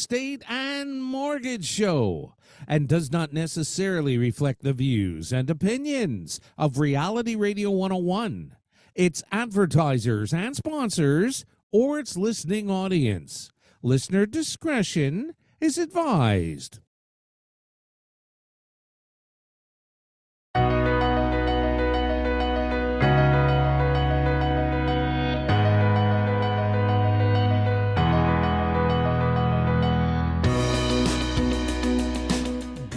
estate and mortgage show and does not necessarily reflect the views and opinions of Reality Radio 101, its advertisers and sponsors, or its listening audience. Listener discretion is advised.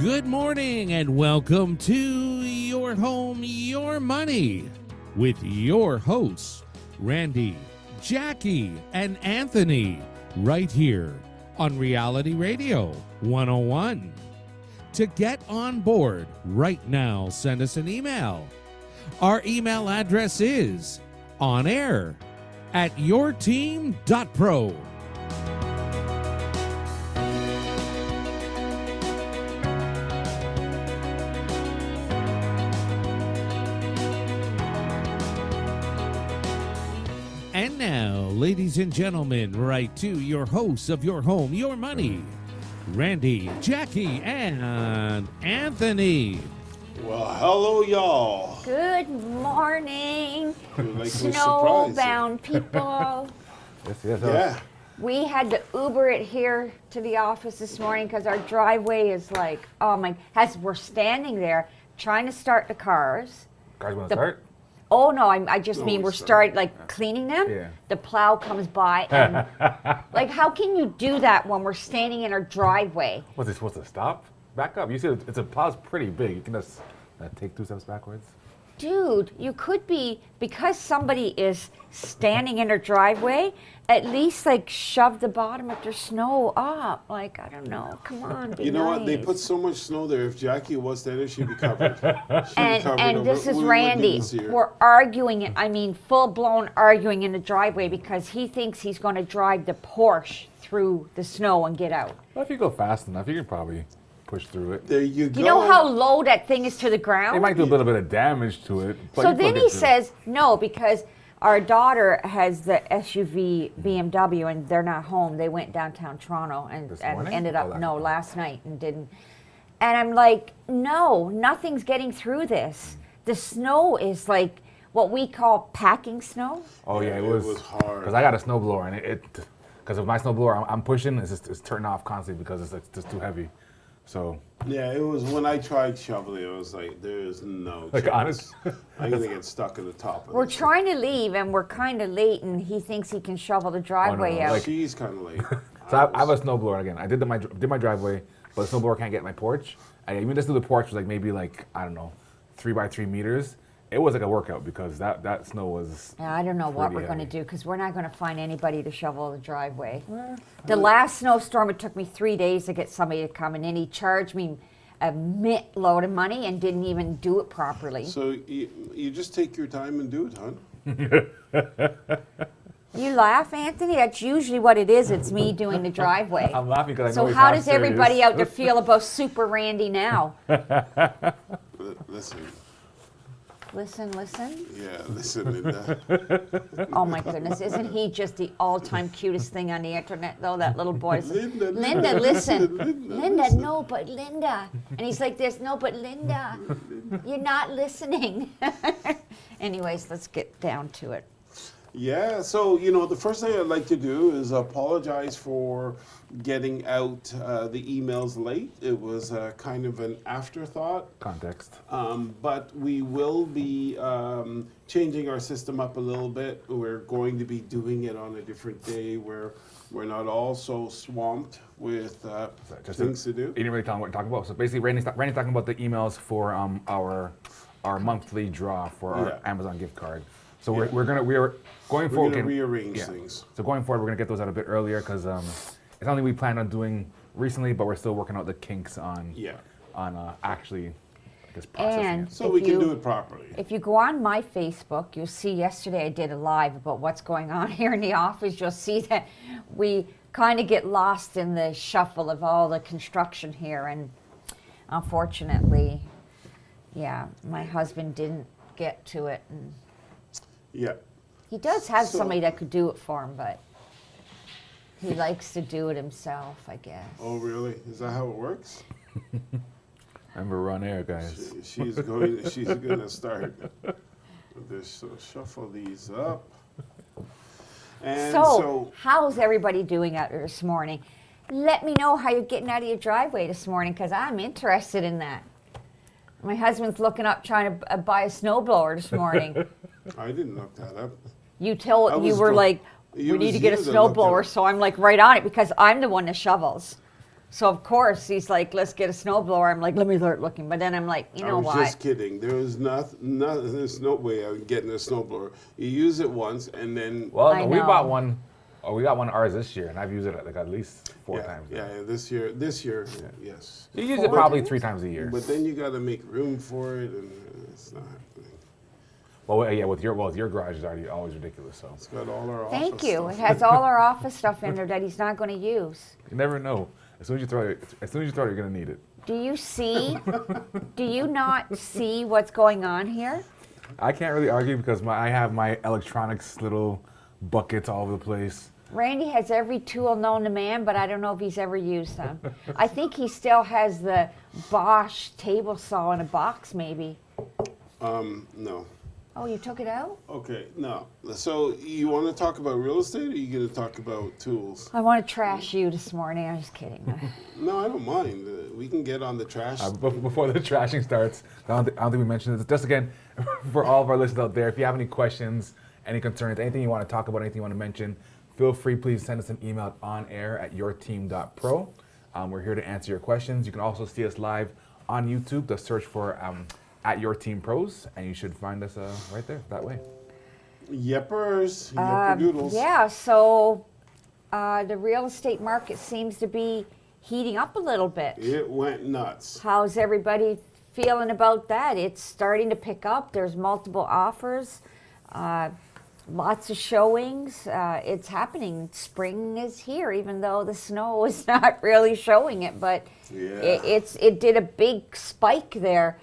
Good morning and welcome to Your Home, Your Money with your hosts, Randy, Jackie, and Anthony, right here on Reality Radio 101. To get on board right now, send us an email. Our email address is onair@yourteam.pro. And now, ladies and gentlemen, right to your hosts of Your Home, Your Money, Randy, Jackie, and Anthony. Well, hello, y'all. Good morning, Like snowbound people. Yes. Yeah. We had to Uber it here to the office this morning because our driveway is like, oh my, we're standing there trying to start the cars. Cars want to start? Oh no, I just No, mean we're it's starting like cleaning them. Yeah. The plow comes by and like, how can you do that when we're standing in our driveway? Was it supposed to stop? Back up. You see, it's a plow's pretty big. You can just take 2 steps backwards. Dude, you could be, because somebody is standing in their driveway, at least like shove the bottom of their snow up. Like, I don't know, come on, be You know what? They nice. put so much snow there. If Jackie was there, she'd be covered. And this is Randy. We're arguing it. I mean, full blown arguing in the driveway because he thinks he's going to drive the Porsche through the snow and get out. Well, if you go fast enough, you can probably push through it. There you go. You know how low that thing is to the ground? It might do a little bit of damage to it. But So you then can he get through. says no because our daughter has the SUV BMW and they're not home. They went downtown Toronto and morning? ended Oh, up last night. last night and didn't. And I'm like, no, nothing's getting through this. The snow is like what we call packing snow. Oh yeah, It was hard. Because I got a snowblower and because of my snowblower, I'm pushing. It's turning off constantly because it's just too heavy. So Yeah, it was when I tried shoveling. I was like, "There's no Like, chance. honest? I'm gonna get stuck at the top of We're this." trying to leave and we're kind of late and he thinks he can shovel the driveway out. like- She's kind of late. I have a snowblower again. I did my driveway, but the snowblower can't get my porch. I even just do the porch was like maybe like I don't know, 3 by 3 meters. It was like a workout because that snow was. I don't know what pretty we're going to heavy. do because we're not going to find anybody to shovel the driveway. The last snowstorm, it took me 3 days to get somebody to come, and then he charged me a load of money and didn't even do it properly. So you just take your time and do it, hon. You laugh, Anthony? That's usually what it is. It's me doing the driveway. I'm laughing because I know So he's how half does everybody serious. out there feel about Super Randy now? Listen. Listen. Yeah, listen, Linda. Oh my goodness, isn't he just the all-time cutest thing on the internet though, that little boy? Linda, Linda, listen. Linda, listen. no, but Linda. And he's like this, no, but Linda, you're not listening. Anyways, let's get down to it. Yeah, so, the first thing I'd like to do is apologize for getting out the emails late. It was kind of an afterthought. Context. But we will be changing our system up a little bit. We're going to be doing it on a different day where we're not all so swamped with things to do. You didn't really tell him what we're talking about. So basically, Randy's talking about the emails for our monthly draw for our Yeah. Amazon gift card. So Yeah. we're going forward. gonna rearrange things. So going forward, we're gonna get those out a bit earlier because it's something we planned on doing recently, but we're still working out the kinks on Yeah. actually, I guess, processing And it. So if we can you- do it properly. If you go on my Facebook, you'll see yesterday I did a live about what's going on here in the office. You'll see that we kind of get lost in the shuffle of all the construction here. And unfortunately, yeah, my husband didn't get to it. And Yeah. he does have So- somebody that could do it for him, but He likes to do it himself, I guess. Oh, really? Is that how it works? Remember, we're on air, guys. She's going to start with this. So shuffle these up. And So, how's everybody doing out there this morning? Let me know how you're getting out of your driveway this morning, because I'm interested in that. My husband's looking up trying to buy a snowblower this morning. I didn't look that up. You was were go- like, It we need was to get a you that looked it snowblower, up. so I'm like right on it because I'm the one that shovels. So of course he's like, let's get a snowblower. I'm like, let me start looking. But then I'm like, you know I was what? just kidding. There was there's no way I'm getting a snowblower. You use it once and then. Well, I no, we know. bought one. Oh, we got one ours this year, and I've used it like at least 4 times. Yeah, this year, yes. You use it probably 3 times a year. But then you got to make room for it, and it's not happening. Well, yeah, with your garage is already always ridiculous. So It's got all our Thank office you. stuff. It has all our office stuff in there that he's not going to use. you never know. As soon as you throw it, you're gonna need it. Do you see? Do you not see what's going on here? I can't really argue because I have my electronics little buckets all over the place. Randy has every tool known to man, but I don't know if he's ever used them. I think he still has the Bosch table saw in a box, maybe. No. Oh, you took it out? Okay, no. So you want to talk about real estate, or are you going to talk about tools? I want to trash you this morning. I'm just kidding. No, I don't mind. We can get on the trash. Before the trashing starts, I don't think we mentioned this. Just again, for all of our listeners out there, if you have any questions, any concerns, anything you want to talk about, anything you want to mention, feel free, please send us an email at onair@yourteam.pro. We're here to answer your questions. You can also see us live on YouTube. Just search for @yourteampros, and you should find us right there, that way. Yeppers, yepperdoodles. Yeah, so the real estate market seems to be heating up a little bit. It went nuts. How's everybody feeling about that? It's starting to pick up. There's multiple offers, lots of showings. It's happening. Spring is here, even though the snow is not really showing it. But Yeah. it did a big spike there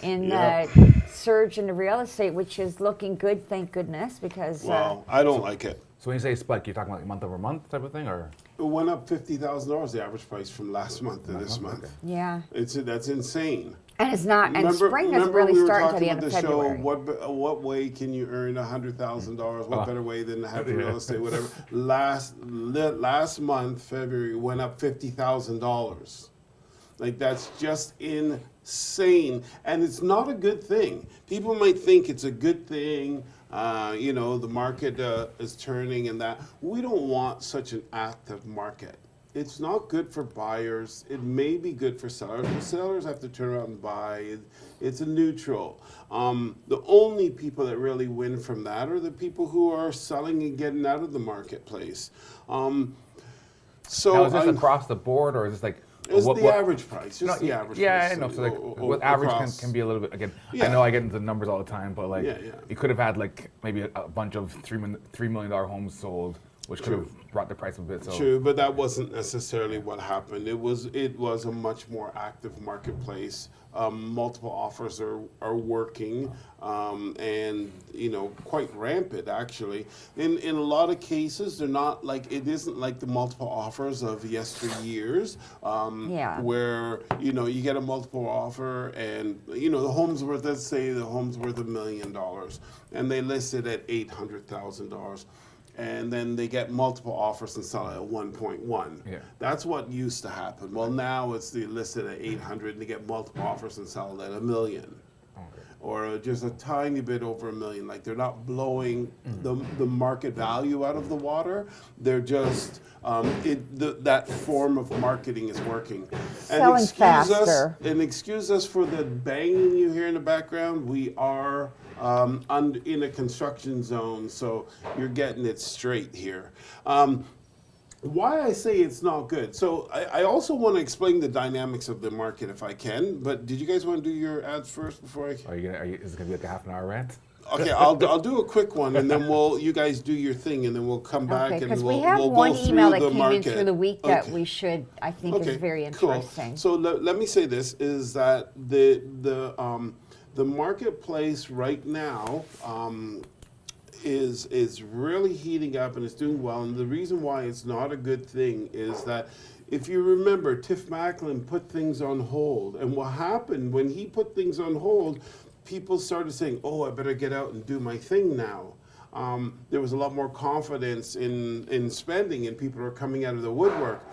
in Yeah. surge in the real estate, which is looking good, thank goodness, because Wow, I don't like it. So when you say spike, you're talking like month over month type of thing, or? It went up $50,000, the average price from last month to this month. yeah, That's insane. and it's not. And spring doesn't really we were start until talking the end about of the February. show, what way can you earn $100,000? What better way than to have real estate, whatever. Last month, February, went up $50,000. Like, that's just insane. And it's not a good thing. People might think it's a good thing, the market is turning and that. We don't want such an active market. It's not good for buyers. It may be good for sellers, but sellers have to turn around and buy. It's a neutral. The only people that really win from that are the people who are selling and getting out of the marketplace. Now, is this across the board, or is this like? It's the average price, just the average yeah, price. I know. So like, with average can be a little bit, again, I know I get into the numbers all the time, but like, you could have had like maybe a bunch of $3 million homes sold, which could have brought the price a bit. So. True, but that wasn't necessarily what happened. It was a much more active marketplace. Multiple offers are working, and quite rampant actually. In a lot of cases, they're not like, it isn't like the multiple offers of yesteryears, where you get a multiple offer and the home's worth, let's say the home's worth $1 million, and they list it at $800,000. And then they get multiple offers and sell it at 1.1. Yeah. That's what used to happen. Well, now it's listed at 800 and they get multiple offers and sell it at $1 million. Okay. Or just a tiny bit over $1 million. Like, they're not blowing the market value out of the water. They're just, that form of marketing is working. Selling faster. Excuse us for the banging you hear in the background. We are in a construction zone, so you're getting it straight here. Why I say it's not good. So I also want to explain the dynamics of the market if I can, but did you guys want to do your ads first before I... Is it going to be like a half an hour rant? Okay, I'll do a quick one, and then you guys do your thing, and then we'll come back and because we'll we have go one through email that the came market. in through the week that Okay. we should, I think, is very Cool. interesting. So let me say this, is that the marketplace right now is really heating up and it's doing well. And the reason why it's not a good thing is that if you remember, Tiff Macklin put things on hold. And what happened when he put things on hold, people started saying, oh, I better get out and do my thing now. There was a lot more confidence in spending, and people are coming out of the woodwork.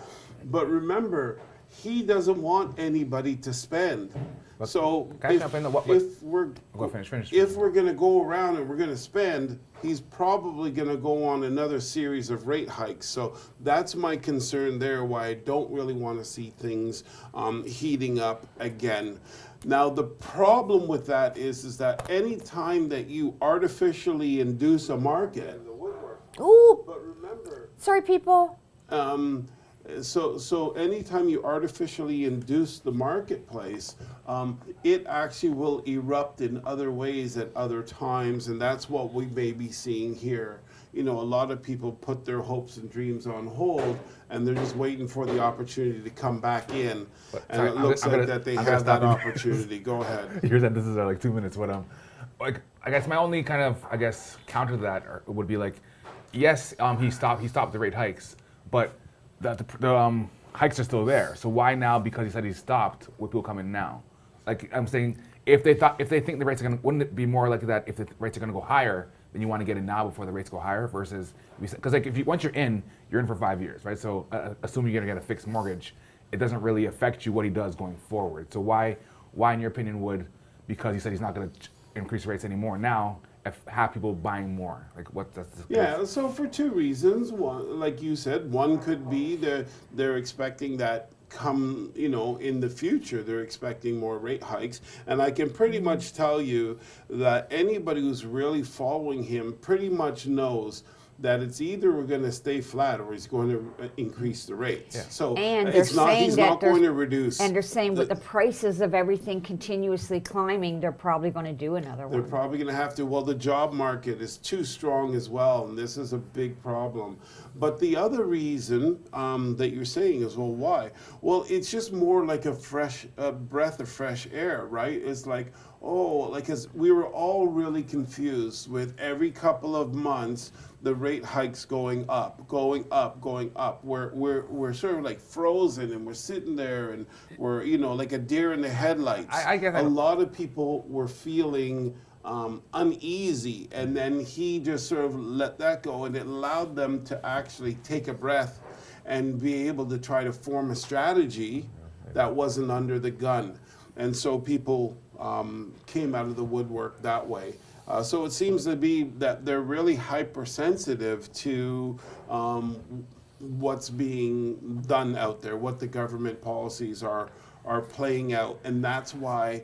But remember, he doesn't want anybody to spend. But So can I if, jump in? Finish. if we're going to go around and we're going to spend, he's probably going to go on another series of rate hikes. So that's my concern there, why I don't really want to see things heating up again. Now, the problem with that is that any time that you artificially induce a market, Ooh, but remember, sorry, people. so anytime you artificially induce the marketplace, it actually will erupt in other ways at other times, and that's what we may be seeing here. You know, a lot of people put their hopes and dreams on hold, and they're just waiting for the opportunity to come back in. And sorry, it looks like that they have that stop you. opportunity. Go ahead. You're saying this is like 2 minutes, but like I guess my only kind of counter to that would be like, yes, he stopped the rate hikes, but the hikes are still there. So why now? Because he said he stopped, would people come in now? Like I'm saying, if they think the rates are wouldn't it be more likely that if the rates are gonna go higher, then you want to get in now before the rates go higher versus, because like once you're in for 5 years, right? So assuming you're gonna get a fixed mortgage, it doesn't really affect you what he does going forward. So why in your opinion would, because he said he's not gonna increase rates anymore now, have people buying more? Like that's Yeah, so for two reasons. One, like you said, one could be they're expecting that come, in the future, they're expecting more rate hikes. And I can pretty much tell you that anybody who's really following him pretty much knows that it's either we're going to stay flat or he's going to increase the rates. Yeah. So And he's not going to reduce. And they're saying with the prices of everything continuously climbing, they're probably going to do another one. They're probably going to have to. Well, the job market is too strong as well, and this is a big problem. But the other reason that you're saying is, well, why? Well, it's just more like a breath of fresh air, right? It's like, because we were all really confused with every couple of months the rate hikes going up. We're sort of like frozen, and we're sitting there, and we're like a deer in the headlights. I get that. A lot of people were feeling uneasy, and then he just sort of let that go, and it allowed them to actually take a breath and be able to try to form a strategy that wasn't under the gun. And so people came out of the woodwork that way. So it seems to be that they're really hypersensitive to what's being done out there, what the government policies are playing out. And that's why,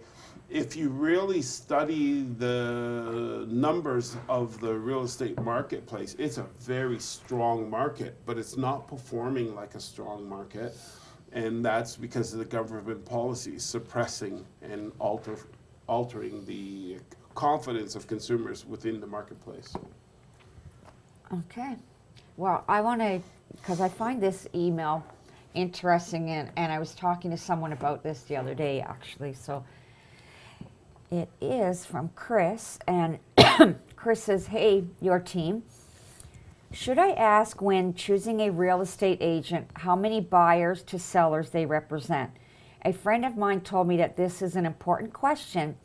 if you really study the numbers of the real estate marketplace, it's a very strong market, but it's not performing like a strong market. And that's because of the government policies suppressing and altering the confidence of consumers within the marketplace. Okay. Well, I want to, because I find this email interesting, and I was talking to someone about this the other day, actually. So it is from Chris, and Chris says, hey, your team, should I ask when choosing a real estate agent how many buyers to sellers they represent? A friend of mine told me that this is an important question,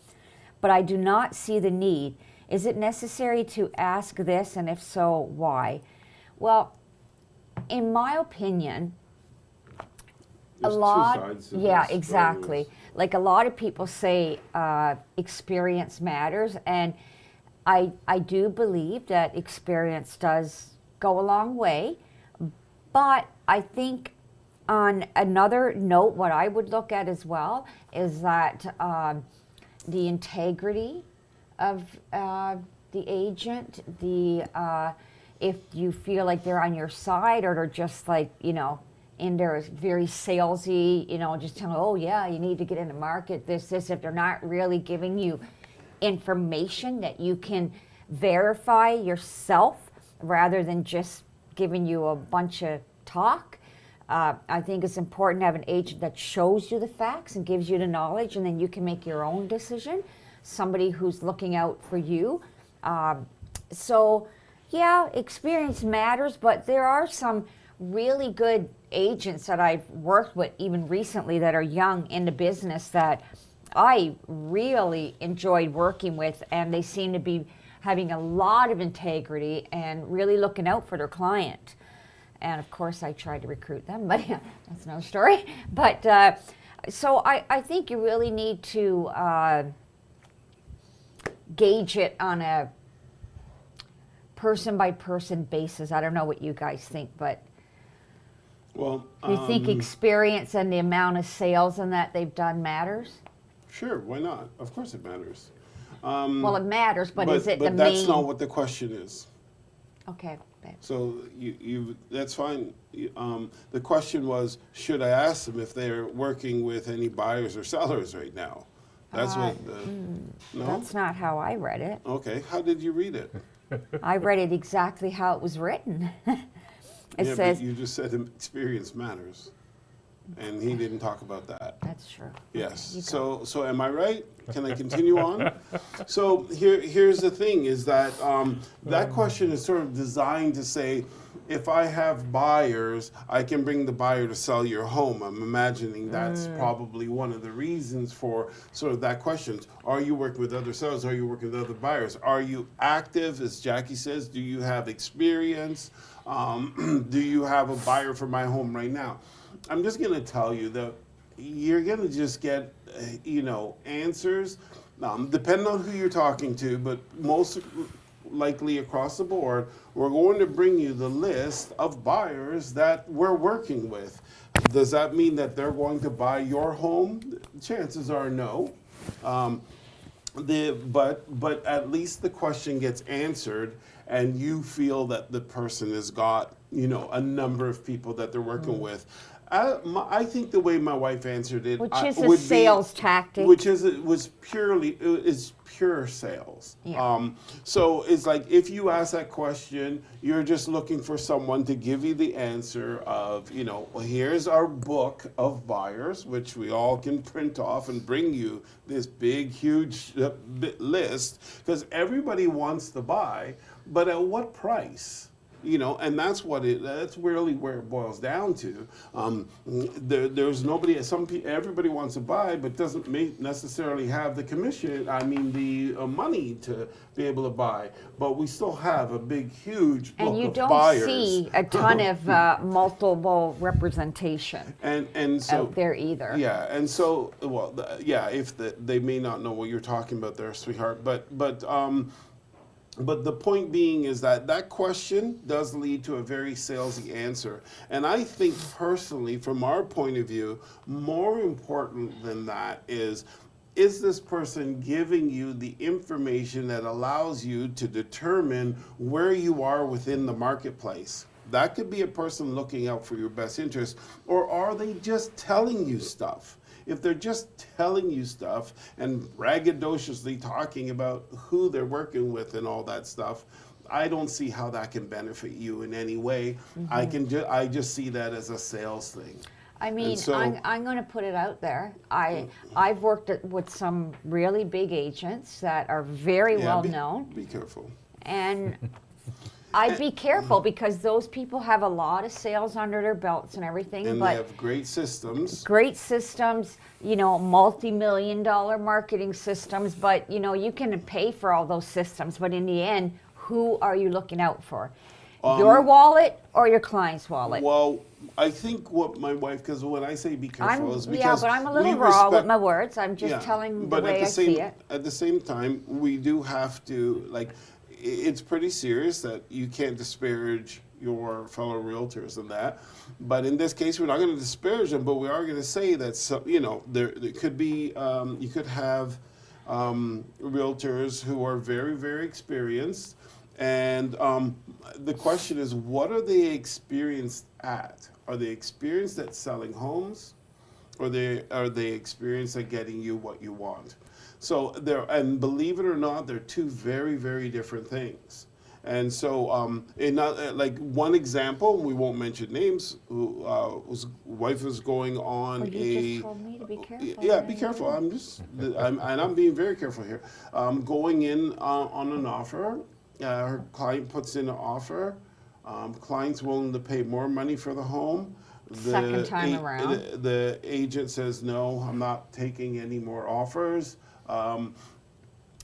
but I do not see the need. Is it necessary to ask this, and if so, why? Well, in my opinion, There's two sides to yeah, this, exactly. always. Like a lot of people say experience matters, and I do believe that experience does go a long way, but I think on another note, what I would look at as well is that the integrity of the agent, if you feel like they're on your side, or they're just like, in there very salesy, just telling, oh yeah, you need to get in the market, this, if they're not really giving you information that you can verify yourself rather than just giving you a bunch of talk. I think it's important to have an agent that shows you the facts and gives you the knowledge, and then you can make your own decision. Somebody who's looking out for you. So, yeah, experience matters, but there are some really good agents that I've worked with even recently that are young in the business that I really enjoyed working with, and they seem to be having a lot of integrity and really looking out for their client. And of course, I tried to recruit them, but that's another story. But so I think you really need to gauge it on a person by person basis. I don't know what you guys think, but Well, do you think experience and the amount of sales and that they've done matters? sure, why not? Of course it matters. Well, it matters, but is it the But that's main? not what the question is. Okay, babe. So you that's fine. The question was, should I ask them if they're working with any buyers or sellers right now? That's what. No. That's not how I read it. Okay. How did you read it? I read it exactly how it was written. It Yeah, says, but you just said experience matters, and he didn't talk about that. that's true. Yes. Okay, you go. So am I right? Can I continue on? So here's the thing: is that that question is sort of designed to say, if I have buyers, I can bring the buyer to sell your home. I'm imagining that's probably one of the reasons for sort of that question. Are you working with other sellers? Are you working with other buyers? Are you active, as Jackie says? Do you have experience? Do you have a buyer for my home right now? I'm just going to tell you that you're going to just get, answers, depending on who you're talking to, but most likely across the board, we're going to bring you the list of buyers that we're working with. Does that mean that they're going to buy your home? Chances are no. But at least the question gets answered, and you feel that the person has got a number of people that they're working with. I think the way my wife answered it, Which is would a sales tactic. which is pure sales. Yeah. So it's like if you ask that question, you're just looking for someone to give you the answer of, well, here's our book of buyers, which we all can print off and bring you this big, huge list, because everybody wants to buy, but at what price? And that's really where it boils down to. There's nobody. Everybody wants to buy, but doesn't necessarily have the commission. The money to be able to buy. But we still have a big, huge book And you of don't buyers. see a ton of multiple representation and so out there either. Yeah, and so if they may not know what you're talking about there, sweetheart, but the point being is that question does lead to a very salesy answer. And I think personally, from our point of view, more important than that is this person giving you the information that allows you to determine where you are within the marketplace? That could be a person looking out for your best interest, or are they just telling you stuff? If they're just telling you stuff and braggadociously talking about who they're working with and all that stuff, I don't see how that can benefit you in any way. I just see that as a sales thing. I'm going to put it out there. I've worked with some really big agents that are very well known. Be careful. And I'd be careful because those people have a lot of sales under their belts and everything. And but they have great systems. Multi-million-dollar marketing systems. But, you can pay for all those systems. But in the end, who are you looking out for? Your wallet or your client's wallet? Well, I think what my wife, because when I say be careful, is because yeah, but I'm a little raw with my words. I'm just telling the way I see it. At the same time, we do have to, it's pretty serious that you can't disparage your fellow realtors and that. But in this case, we're not going to disparage them, but we are going to say that, there could be, you could have realtors who are very, very experienced. And the question is, what are they experienced at? Are they experienced at selling homes, or are they experienced at getting you what you want? So and believe it or not, they're two very, very different things. And so, one example, we won't mention names, whose wife was going on you just told me to be careful. Yeah, be careful. I'm being very careful here. Going in on an offer, her client puts in an offer. Client's willing to pay more money for the home. Second time around. The agent says, no, I'm not taking any more offers.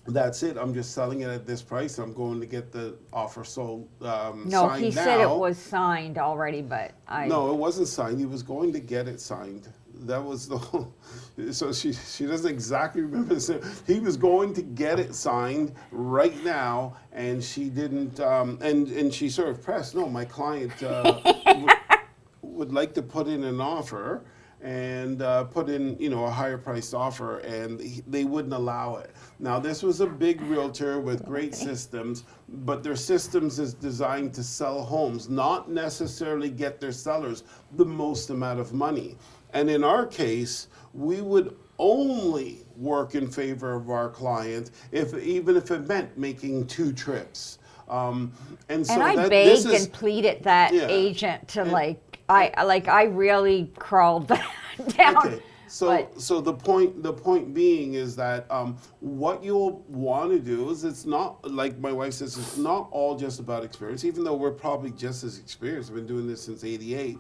That's it. I'm just selling it at this price. I'm going to get the offer sold. No, signed he now. said it was signed already, but No, it wasn't signed. He was going to get it signed. That was the whole. So she doesn't exactly remember this. He was going to get it signed right now, and she didn't. And she sort of pressed. No, my client would like to put in an offer and put in, a higher priced offer, and they wouldn't allow it. Now, this was a big realtor with great systems, but their systems is designed to sell homes, not necessarily get their sellers the most amount of money. And in our case, we would only work in favor of our client, even if it meant making 2 trips. And I begged and pleaded that agent to I really crawled down. Okay. So the point being is that what you'll want to do is, it's not, like my wife says, it's not all just about experience, even though we're probably just as experienced. I've been doing this since '88.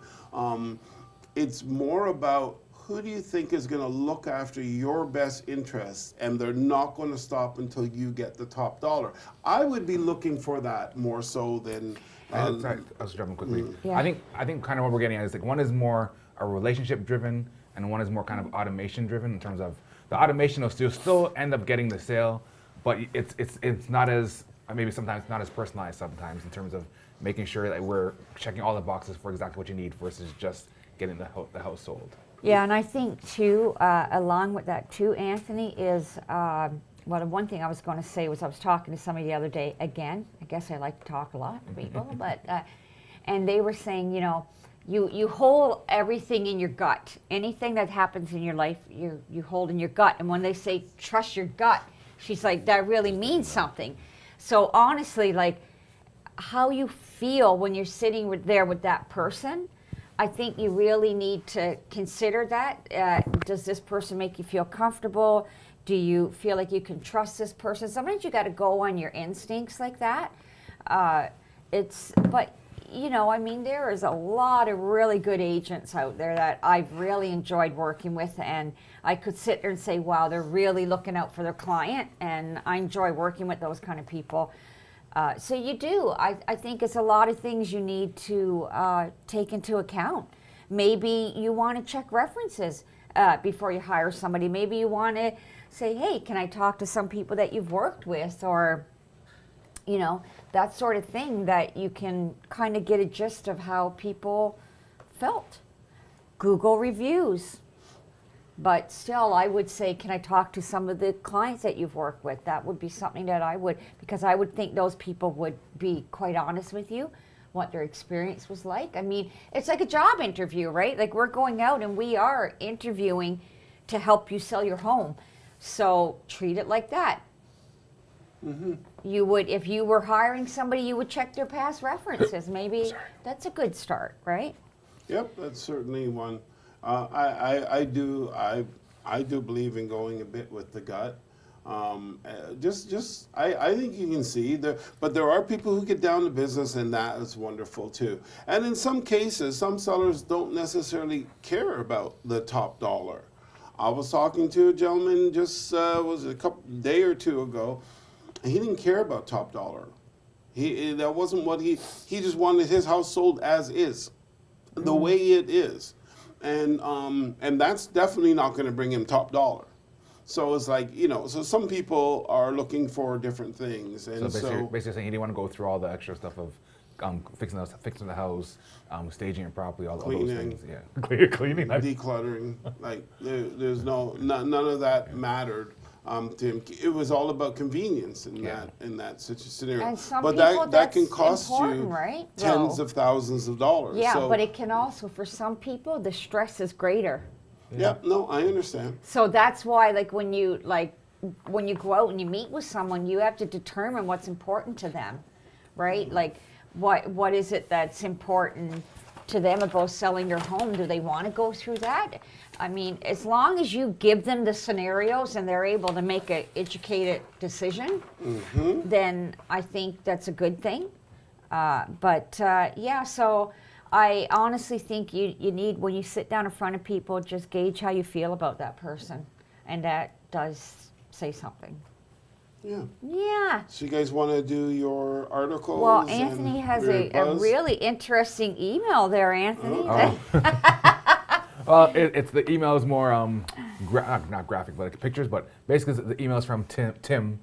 It's more about, who do you think is going to look after your best interests, and they're not going to stop until you get the top dollar. I would be looking for that more so than. Sorry, I was jumping quickly. Yeah. I think kind of what we're getting at is, like, one is more a relationship driven, and one is more kind of automation driven, in terms of the automation will still end up getting the sale, but it's not as, maybe sometimes not as personalized sometimes, in terms of making sure that we're checking all the boxes for exactly what you need versus just getting the house sold. Yeah, and I think too, along with that too, Anthony, is well, one thing I was going to say was, I was talking to somebody the other day. Again, I guess I like to talk a lot to people, but and they were saying, you hold everything in your gut. Anything that happens in your life, you hold in your gut. And when they say trust your gut, she's like, that really means something. So honestly, like, how you feel when you're sitting there with that person, I think you really need to consider that. Does this person make you feel comfortable? Do you feel like you can trust this person? Sometimes you got to go on your instincts like that. But I mean, there is a lot of really good agents out there that I've really enjoyed working with, and I could sit there and say, wow, they're really looking out for their client, and I enjoy working with those kind of people. So you do. I think it's a lot of things you need to take into account. Maybe you want to check references before you hire somebody. Maybe you want to say, hey, can I talk to some people that you've worked with, or that sort of thing, that you can kind of get a gist of how people felt. Google reviews. But still, I would say, can I talk to some of the clients that you've worked with? That would be something that I would, because I would think those people would be quite honest with you, what their experience was like. I mean, it's like a job interview, right? Like, we're going out and we are interviewing to help you sell your home. So treat it like that. Mm-hmm. You would, if you were hiring somebody, you would check their past references. Maybe that's a good start, right? Yep, that's certainly one. I do believe in going a bit with the gut. I think you can see but there are people who get down to business, and that is wonderful too. And in some cases, some sellers don't necessarily care about the top dollar. I was talking to a gentleman just was a day or two ago. He didn't care about top dollar. That wasn't what he just wanted his house sold as is, the way it is. And that's definitely not going to bring him top dollar. So it's like, so some people are looking for different things. And so basically saying he didn't want to go through all the extra stuff of fixing the house, staging it properly, all those things. Yeah, cleaning, decluttering. Like there's none of that mattered to him. It was all about convenience in that such a scenario. And some but people, that can cost you right? tens of thousands of dollars. Yeah, so, but it can also, for some people, the stress is greater. Yeah, no, I understand. So that's why, when you go out and you meet with someone, you have to determine what's important to them, right? Like, what is it that's important to them about selling their home. Do they want to go through that? I mean, as long as you give them the scenarios and they're able to make an educated decision, then I think that's a good thing. Yeah, so I honestly think you need, when you sit down in front of people, just gauge how you feel about that person. And that does say something. Yeah. Yeah. So you guys want to do your articles? Well, Anthony has a buzz? really interesting email there, Anthony. Well, it's the email is more not graphic, but like pictures. But basically, the email is from Tim.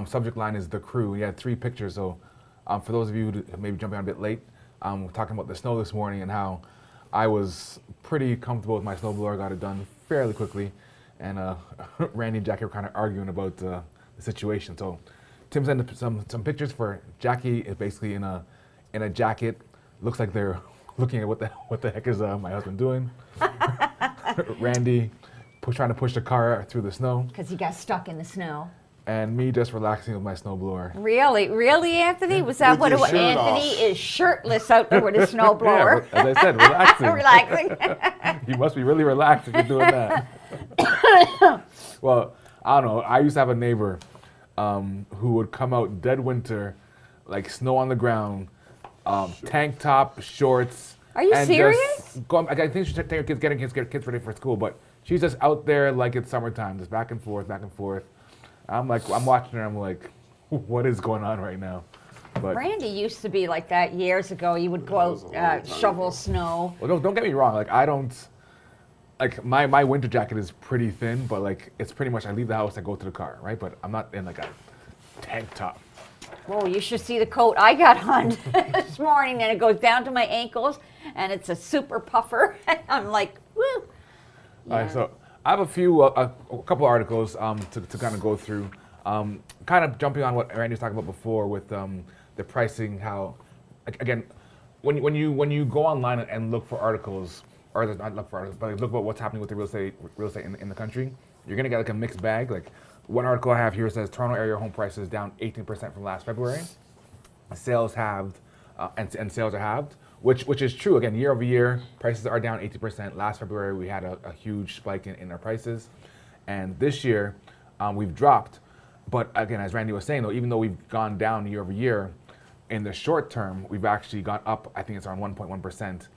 Subject line is the crew. He had 3 pictures. So for those of you who maybe jumping on a bit late, we're talking about the snow this morning and how I was pretty comfortable with my snowblower. Got it done fairly quickly, and Randy and Jackie were kind of arguing about the situation. So Tim sent some pictures for Jackie. Is basically in a jacket. Looks like they're looking at what the heck is my husband doing. Randy trying to push the car through the snow. Because he got stuck in the snow. And me just relaxing with my snowblower. Really, Anthony? Was that With what it your was? shirt Anthony off. is shirtless out there with a snowblower. Yeah, as I said, relaxing. Relaxing. You must be really relaxed if you're doing that. Well, I don't know. I used to have a neighbor who would come out dead winter, like snow on the ground, tank top, shorts. Are you and serious? just I think she's taking her kids ready for school, but she's just out there like it's summertime, just back and forth, back and forth. I'm watching her. I'm like, what is going on right now? But Randy used to be like that years ago. He would go was a long out, time shovel ago. snow. well, don't get me wrong. Like I don't. Like my winter jacket is pretty thin, but like it's pretty much I leave the house, I go to the car, right? But I'm not in like a tank top. Whoa, you should see the coat I got on this morning, and it goes down to my ankles, and it's a super puffer. I'm like, woo. All right, so I have a couple articles to kind of go through. Kind of jumping on what Randy was talking about before with the pricing. How again, when you go online and look for articles, or not look for articles, but look at what's happening with the real estate in the country, you're gonna get like a mixed bag. Like one article I have here says Toronto area home prices down 18% from last February. Sales halved, and sales are halved, which is true. Again, year over year, prices are down 18%. Last February, we had a huge spike in our prices. And this year, we've dropped. But again, as Randy was saying, though, even though we've gone down year over year, in the short term, we've actually gone up, I think it's around 1.1%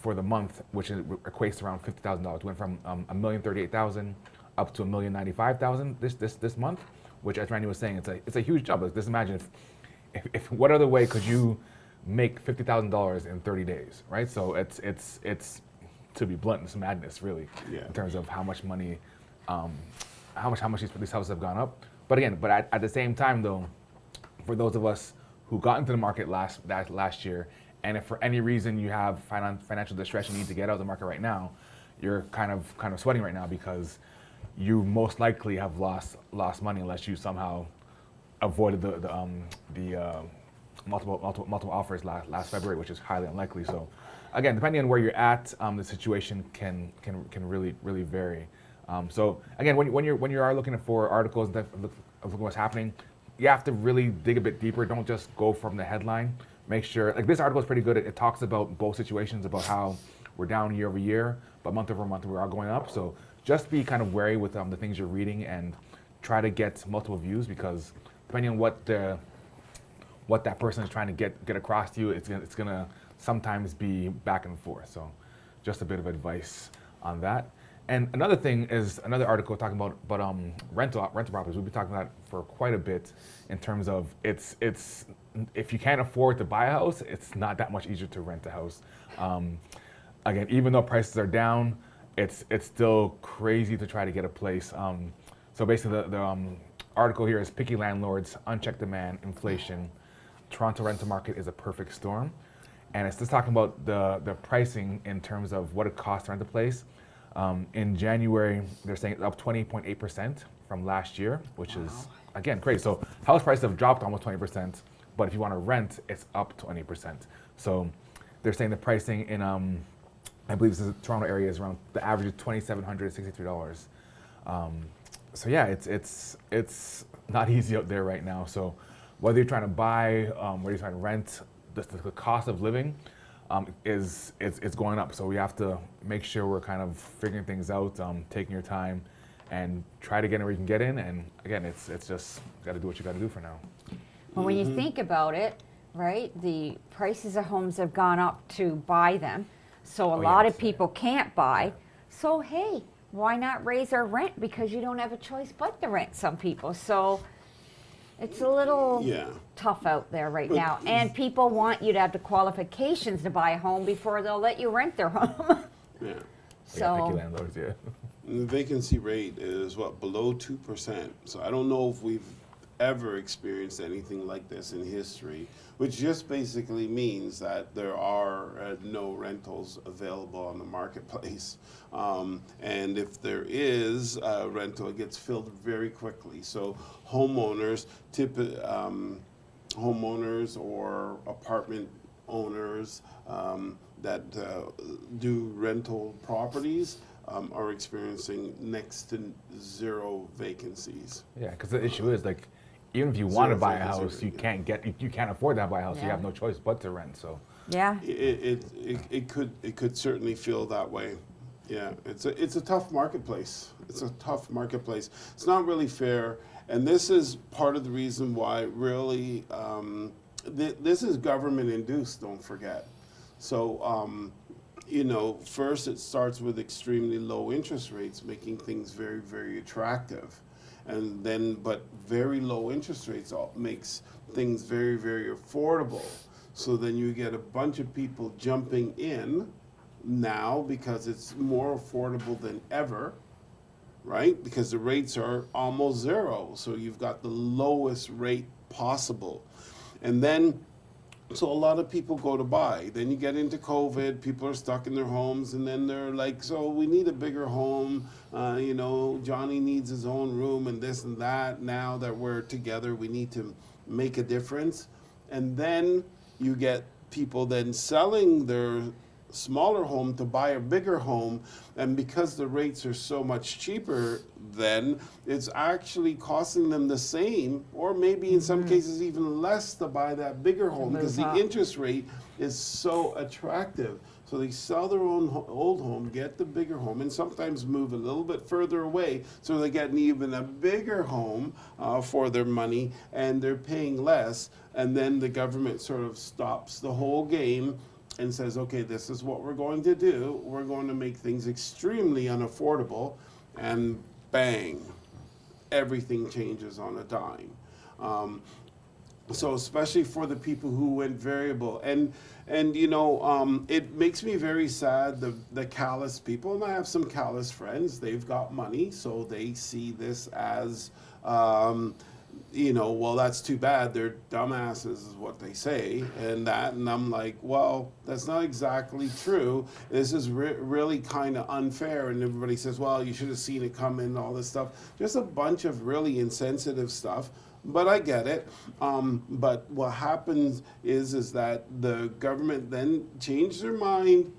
for the month, which equates to around $50,000. We went from $1,038,000 up to $1,095,000 this month, which, as Randy was saying, it's a huge jump. Like, just imagine if what other way could you make $50,000 in 30 days, right? So it's to be blunt, it's madness, really, in terms of how much money, how much these houses have gone up. But again, at the same time, though, for those of us who got into the market last year, and if for any reason you have financial distress, you need to get out of the market right now, you're kind of sweating right now because you most likely have lost money unless you somehow avoided the multiple offers last February, which is highly unlikely. So, again, depending on where you're at, the situation can really vary. So, again, when you are looking for articles and looking what's happening, you have to really dig a bit deeper. Don't just go from the headline. Make sure, like this article is pretty good. It talks about both situations, about how we're down year over year, but month over month we are going up. So just be kind of wary with the things you're reading and try to get multiple views, because depending on what that person is trying to get across to you, it's gonna sometimes be back and forth. So just a bit of advice on that. And another thing is another article talking about rental properties. We've been talking about for quite a bit in terms of it's if you can't afford to buy a house, it's not that much easier to rent a house. Again, even though prices are down, it's still crazy to try to get a place. So basically, the article here is picky landlords, unchecked demand, inflation. Toronto rental market is a perfect storm, and it's just talking about the pricing in terms of what it costs to rent a place. In January, they're saying it's up 20.8% from last year, which is again crazy. So house prices have dropped almost 20%, but if you want to rent, it's up 20%. So they're saying the pricing in I believe this is the Toronto area is around the average is $2,763. So yeah, it's not easy out there right now. So whether you're trying to buy, whether you're trying to rent, the cost of living, is it's going up. So we have to make sure we're kind of figuring things out, taking your time, and try to get in where you can get in. And again, it's just got to do what you got to do for now. Well, when you think about it, right, the prices of homes have gone up to buy them, so a lot of people can't buy. So hey, why not raise our rent? Because you don't have a choice but to rent some people. So it's a little tough out there right now. And people want you to have the qualifications to buy a home before they'll let you rent their home. Yeah. So Picky landlords, yeah. And the vacancy rate is below 2%. So I don't know if we've ever experienced anything like this in history, which just basically means that there are no rentals available on the marketplace. And if there is a rental, it gets filled very quickly. So homeowners, homeowners or apartment owners that do rental properties are experiencing next to zero vacancies. Yeah, because the issue is like, even if you want to buy a house, you can't afford to buy a house. You have no choice but to rent. So yeah, it could certainly feel that way. Yeah, it's a tough marketplace. It's a tough marketplace. It's not really fair, and this is part of the reason why really this is government induced. Don't forget. So first it starts with extremely low interest rates, making things very, very attractive. And then, but very low interest rates makes things very, very affordable. So then you get a bunch of people jumping in now because it's more affordable than ever, right? Because the rates are almost zero. So you've got the lowest rate possible. And then, so a lot of people go to buy. Then you get into COVID, people are stuck in their homes, and then they're like, so we need a bigger home. Johnny needs his own room and this and that. Now that we're together, we need to make a difference. And then you get people then selling their smaller home to buy a bigger home, and because the rates are so much cheaper, then it's actually costing them the same, or maybe in some cases even less, to buy that bigger home because the interest rate is so attractive. So they sell their own old home, get the bigger home, and sometimes move a little bit further away, so they get even a bigger home for their money, and they're paying less, and then the government sort of stops the whole game and says, okay, this is what we're going to do. We're going to make things extremely unaffordable, and bang, everything changes on a dime. So especially for the people who went variable, and it makes me very sad, the callous people, and I have some callous friends. They've got money, so they see this as well, that's too bad. They're dumbasses is what they say, and I'm like, well, that's not exactly true. This is really kind of unfair, and everybody says, well, you should have seen it coming and all this stuff. Just a bunch of really insensitive stuff, but I get it. But what happens is that the government then changed their mind,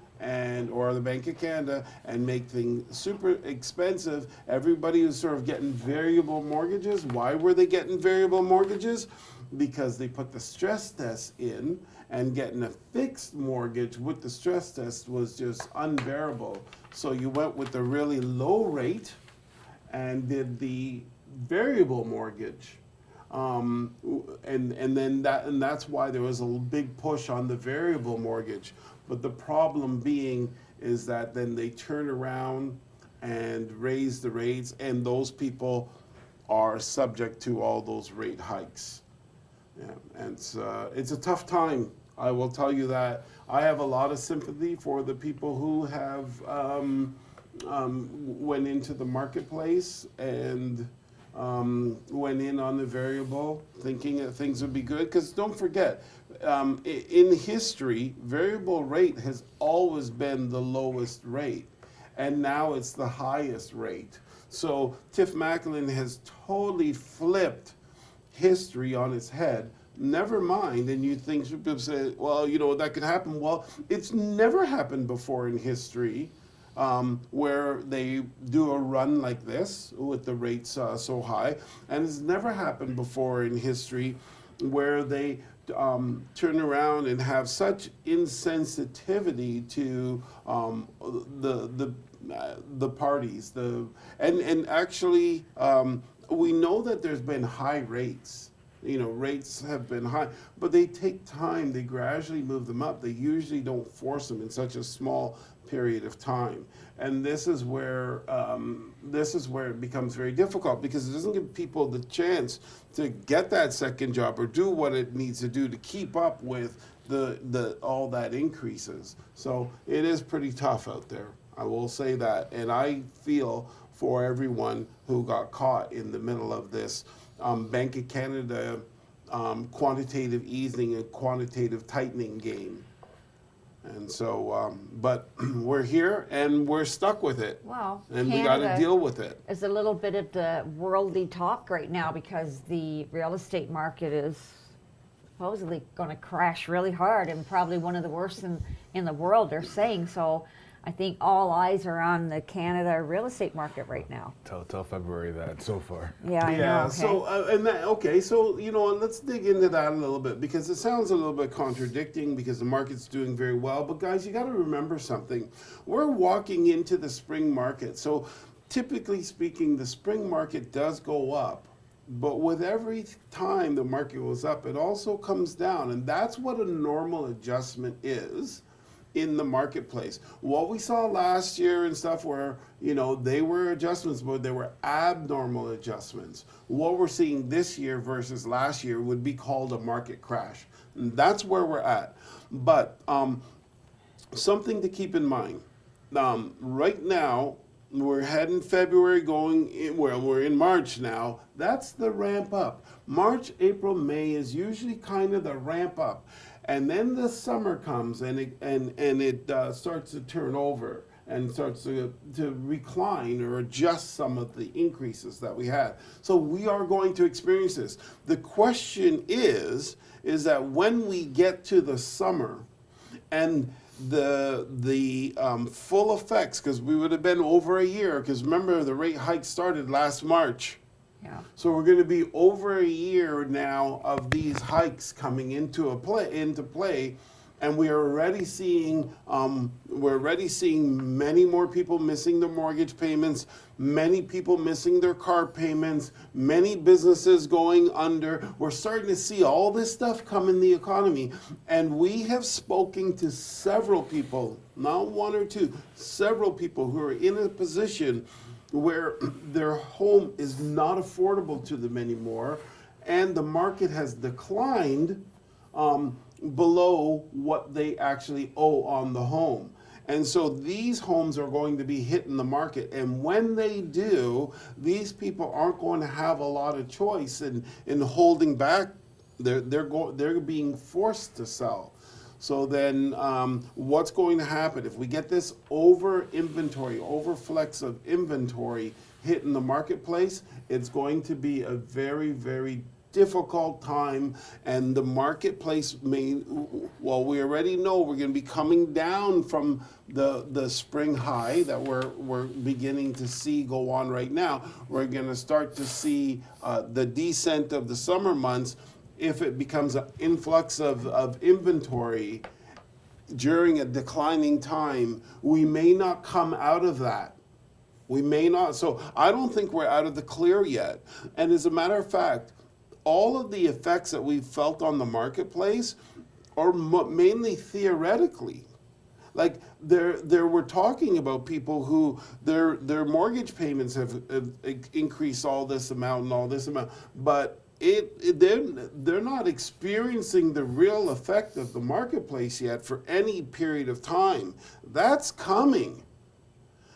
or the Bank of Canada, and make things super expensive. Everybody was sort of getting variable mortgages. Why were they getting variable mortgages? Because they put the stress test in, and getting a fixed mortgage with the stress test was just unbearable. So you went with the really low rate and did the variable mortgage. And that's why there was a big push on the variable mortgage. But the problem being is that then they turn around and raise the rates, and those people are subject to all those rate hikes. Yeah, and it's a tough time. I will tell you that. I have a lot of sympathy for the people who have went into the marketplace and went in on the variable, thinking that things would be good. Because don't forget, in history, variable rate has always been the lowest rate, and now it's the highest rate. So Tiff Macklin has totally flipped history on its head. Never mind, and you think people say, well, that could happen. Well, it's never happened before in history. Where they do a run like this with the rates so high, and it's never happened before in history where they turn around and have such insensitivity to the parties. And actually, we know that there's been high rates. You know, rates have been high, but they take time. They gradually move them up. They usually don't force them in such a small period of time. And this is where it becomes very difficult, because it doesn't give people the chance to get that second job or do what it needs to do to keep up with the all that increases. So it is pretty tough out there. I will say that, and I feel for everyone who got caught in the middle of this Bank of Canada quantitative easing and quantitative tightening game. And so, but we're here and we're stuck with it. Well, and we got to deal with it. It's a little bit of the worldly talk right now, because the real estate market is supposedly going to crash really hard, and probably one of the worst in the world, they're saying. So I think all eyes are on the Canada real estate market right now. Till February that so far. Yeah, I know. Okay. So you know, let's dig into that a little bit, because it sounds a little bit contradicting, because the market's doing very well. But guys, you got to remember something. We're walking into the spring market. So typically speaking, the spring market does go up. But with every time the market goes up, it also comes down. And that's what a normal adjustment is in the marketplace. What we saw last year and stuff were, you know, they were adjustments, but they were abnormal adjustments. What we're seeing this year versus last year would be called a market crash. And that's where we're at. But something to keep in mind. Right now, we're heading February, we're in March now. That's the ramp up. March, April, May is usually kind of the ramp up. And then the summer comes and it starts to turn over and starts to recline or adjust some of the increases that we had. So we are going to experience this. The question is that when we get to the summer and the full effects, because we would have been over a year, because remember the rate hike started last March. Yeah. So we're going to be over a year now of these hikes coming into play, and we're already seeing many more people missing their mortgage payments, many people missing their car payments, many businesses going under. We're starting to see all this stuff come in the economy, and we have spoken to several people, not one or two, several people who are in a position where their home is not affordable to them anymore, and the market has declined below what they actually owe on the home. And so these homes are going to be hitting the market, and when they do, these people aren't going to have a lot of choice in holding back. They're being forced to sell. So then what's going to happen if we get this overflex of inventory hit in the marketplace? It's going to be a very, very difficult time, and the marketplace we already know we're going to be coming down from the spring high that we're beginning to see go on right now. We're going to start to see the descent of the summer months. If it becomes an influx of inventory during a declining time, we may not come out of that. We may not. So I don't think we're out of the clear yet. And as a matter of fact, all of the effects that we've felt on the marketplace are mainly theoretically. Like we're talking about people who their mortgage payments have increased all this amount and all this amount, but they're not experiencing the real effect of the marketplace yet for any period of time. That's coming,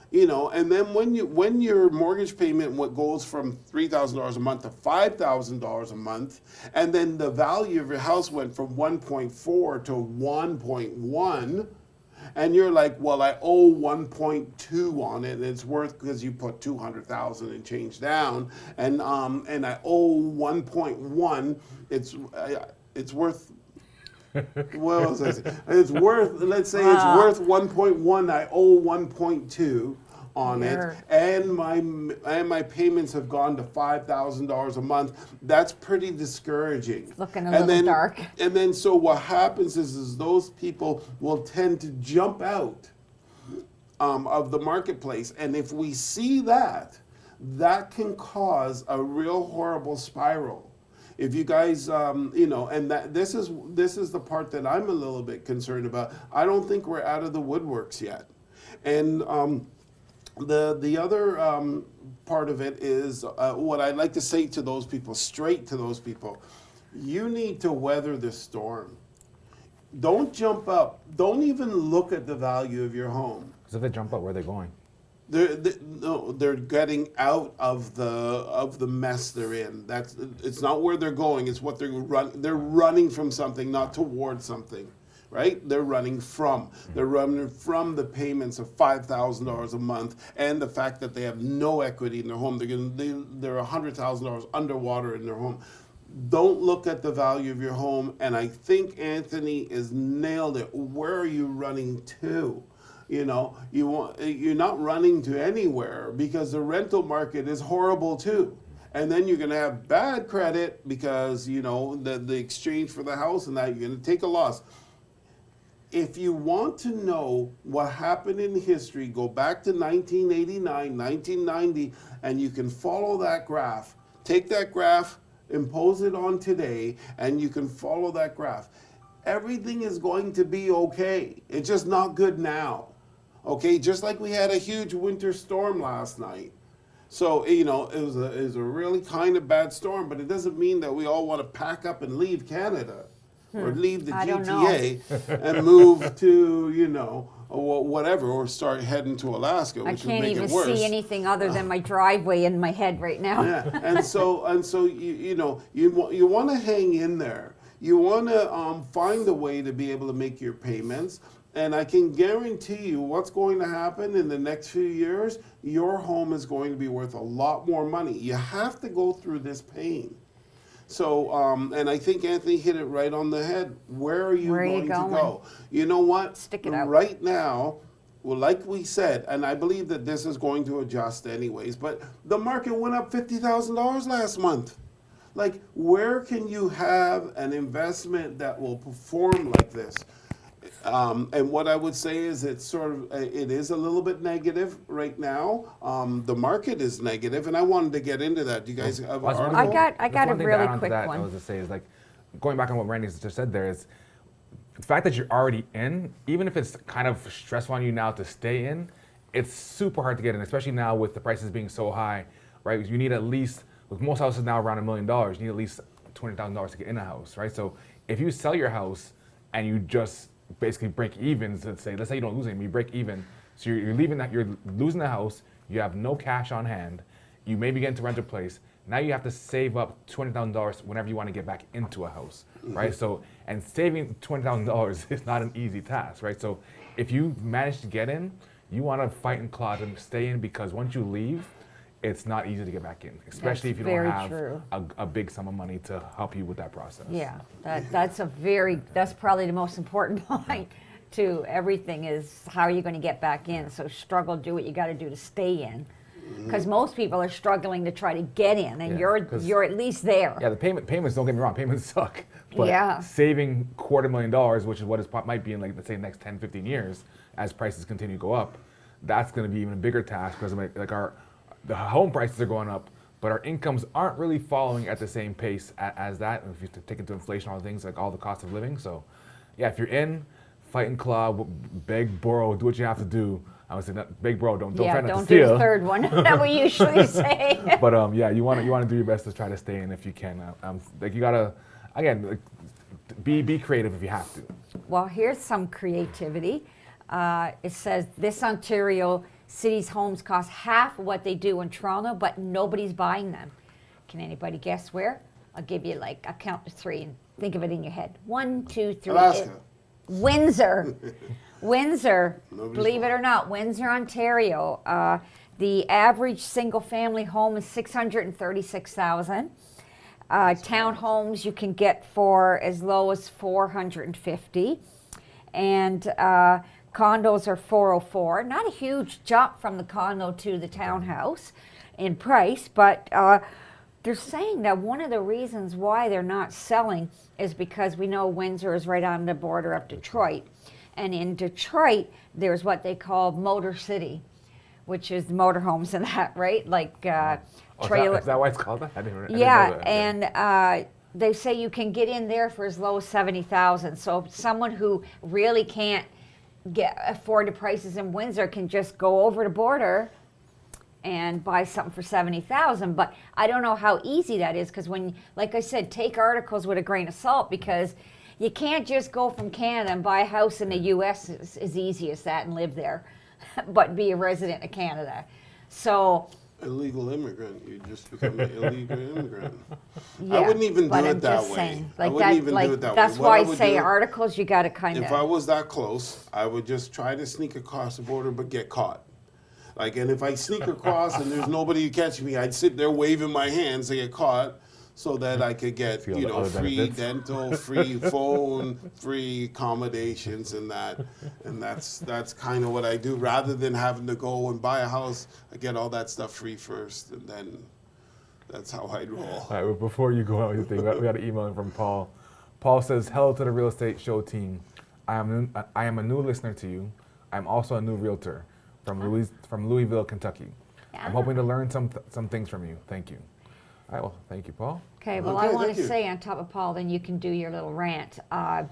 you know. And then when your mortgage payment goes from $3,000 a month to $5,000 a month, and then the value of your house went from 1.4 to 1.1. And you're like, well, I owe 1.2 on it, and it's worth, because you put 200,000 and change down, and I owe 1.1. It's worth. What was I saying? It's worth. Let's say it's worth 1.1. I owe 1.2 on Sure. it, and my payments have gone to $5,000 a month. That's pretty discouraging. Looking a little dark. And then so what happens is those people will tend to jump out of the marketplace, and if we see that, that can cause a real horrible spiral. If you guys, and that this is the part that I'm a little bit concerned about. I don't think we're out of the woodworks yet, and the other part of it is what I'd like to say to those people, straight to those people: you need to weather the storm. Don't jump up. Don't even look at the value of your home. Because if they jump up, where are they going? They're getting out of the mess they're in. It's not where they're going. It's what they're running from something, not towards something, right? They're running from. They're running from the payments of $5,000 a month and the fact that they have no equity in their home. They're $100,000 underwater in their home. Don't look at the value of your home. And I think Anthony has nailed it. Where are you running to? You're not running to anywhere, because the rental market is horrible too. And then you're going to have bad credit because, the exchange for the house and that, you're going to take a loss. If you want to know what happened in history, go back to 1989, 1990, and you can follow that graph. Take that graph, impose it on today, and you can follow that graph. Everything is going to be okay. It's just not good now. Okay, just like we had a huge winter storm last night. So, it was a really kind of bad storm, but it doesn't mean that we all want to pack up and leave Canada or leave the GTA and move to, whatever, or start heading to Alaska, which would make it worse. I can't even see anything other than my driveway in my head right now. Yeah, and so you want to hang in there. You want to find a way to be able to make your payments. And I can guarantee you what's going to happen in the next few years, your home is going to be worth a lot more money. You have to go through this pain. So, and I think Anthony hit it right on the head. Where are you going to go? You know what? Stick it out. Right now, well, like we said, and I believe that this is going to adjust anyways, but the market went up $50,000 last month. Like, where can you have an investment that will perform like this? And what I would say is it is a little bit negative right now. The market is negative, and I wanted to get into that. Do you guys have an article? I got a really quick one. I was to say is, like, going back on what Randy just said there, is the fact that you're already in, even if it's kind of stressful on you now to stay in, it's super hard to get in, especially now with the prices being so high, right? You need at least, with most houses now around $1 million, you need at least $20,000 to get in a house, right? So if you sell your house and you just basically break even, let's say you don't lose anything, you break even, so you're losing the house, you have no cash on hand, you maybe get into rent a place, now you have to save up $20,000 whenever you want to get back into a house, right? So, and saving $20,000 is not an easy task, right? So if you manage to get in, you want to fight and claw to stay in, because once you leave, it's not easy to get back in, especially if you don't have a big sum of money to help you with that process. Yeah, that's probably the most important point to everything, is how are you going to get back in? So struggle, do what you got to do to stay in. Because most people are struggling to try to get in, and you're at least there. Yeah, the payments, don't get me wrong, payments suck. But saving $250,000, which is what it might be in, like, let's say, the next 10, 15 years, as prices continue to go up, that's going to be even a bigger task, because the home prices are going up, but our incomes aren't really following at the same pace as that. If you take into inflation, all the things, like all the cost of living. So, yeah, if you're in, fight and claw, beg, borrow, do what you have to do. I would say, beg, borrow, don't try not to steal. Don't do the third one that we usually say. But you want to do your best to try to stay in if you can. You gotta, again, be creative if you have to. Well, here's some creativity. It says this Ontario city's homes cost half of what they do in Toronto, but nobody's buying them. Can anybody guess where? I'll give you, like, a count to three and think of it in your head. 1, 2, 3. Alaska. Windsor. Windsor. Believe it or not, Windsor, Ontario. The average single-family home is $636,000. Townhomes you can get for as low as $450,000. And Condos are 404. Not a huge jump from the condo to the townhouse in price, but they're saying that one of the reasons why they're not selling is because we know Windsor is right on the border of Detroit. And in Detroit, there's what they call Motor City, which is the motorhomes and that, right? Like trailer. Is that why it's called that? I didn't know Yeah, that. and they say you can get in there for as low as 70,000. So someone who really can't afford the prices in Windsor can just go over the border and buy something for 70,000. But I don't know how easy that is, because when, like I said, take articles with a grain of salt, because you can't just go from Canada and buy a house in the U.S. as easy as that and live there, but be a resident of Canada. So illegal immigrant, you just become an illegal immigrant. yeah, I wouldn't even do but it I'm that just way. saying, I like wouldn't that, even like do it that that's way. What why I I would say do, articles. You got to kind if I of. was that close, I would just try to sneak across the border but get caught. Like, and if I sneak across and there's nobody to catch me, I'd sit there waving my hands to get caught, so that I could get, Feel you the know, other free benefits. dental, free phone, free accommodations and that. And that's kind of what I do. Rather than having to go and buy a house, I get all that stuff free first, and then that's how I roll. All right, but before you go out with your thing, we got an email in from Paul. Paul says, hello to the Real Estate Show team. I am a new listener to you. I'm also a new realtor from Louisville, Kentucky. I'm hoping to learn some things from you. Thank you. All right, well, thank you, Paul. Okay, well, Okay, I want thank to you. say on top of Paul, then you can do your little rant. I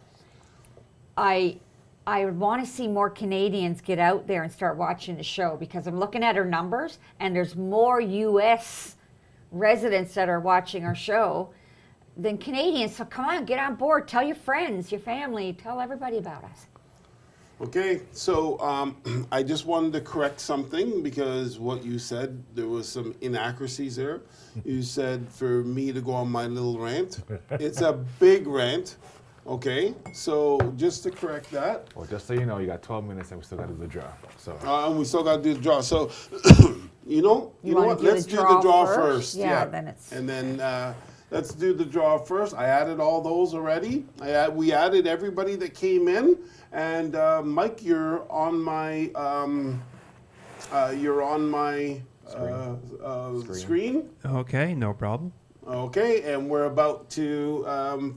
want to see more Canadians get out there and start watching the show, because I'm looking at our numbers and there's more U.S. residents that are watching our show than Canadians. So come on, get on board. Tell your friends, your family, tell everybody about us. Okay, so I just wanted to correct something, because what you said, there was some inaccuracies there. You said for me to go on my little rant. It's a big rant, okay? So just to correct that. Well, just so you know, you got 12 minutes and we still got to do the draw. So And we still got to do the draw. So, you know wanna what? do the Let's do the draw draw first? first. Yeah, then it's- And then let's do the draw first. I added all those already. We added everybody that came in. And Mike, you're on my screen. Okay, no problem. Okay, and we're about to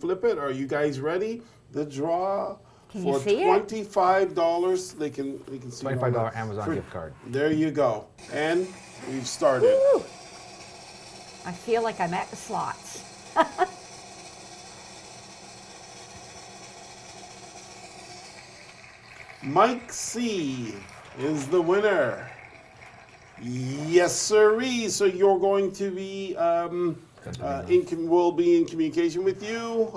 flip it. Are you guys ready? The draw Can you for see it? $25. They can see it on $25 the- Amazon gift card. There you go. And we've started. Woo! I feel like I'm at the slots. Mike C is the winner. Yes, sirree. So you're going to be we'll be in communication with you,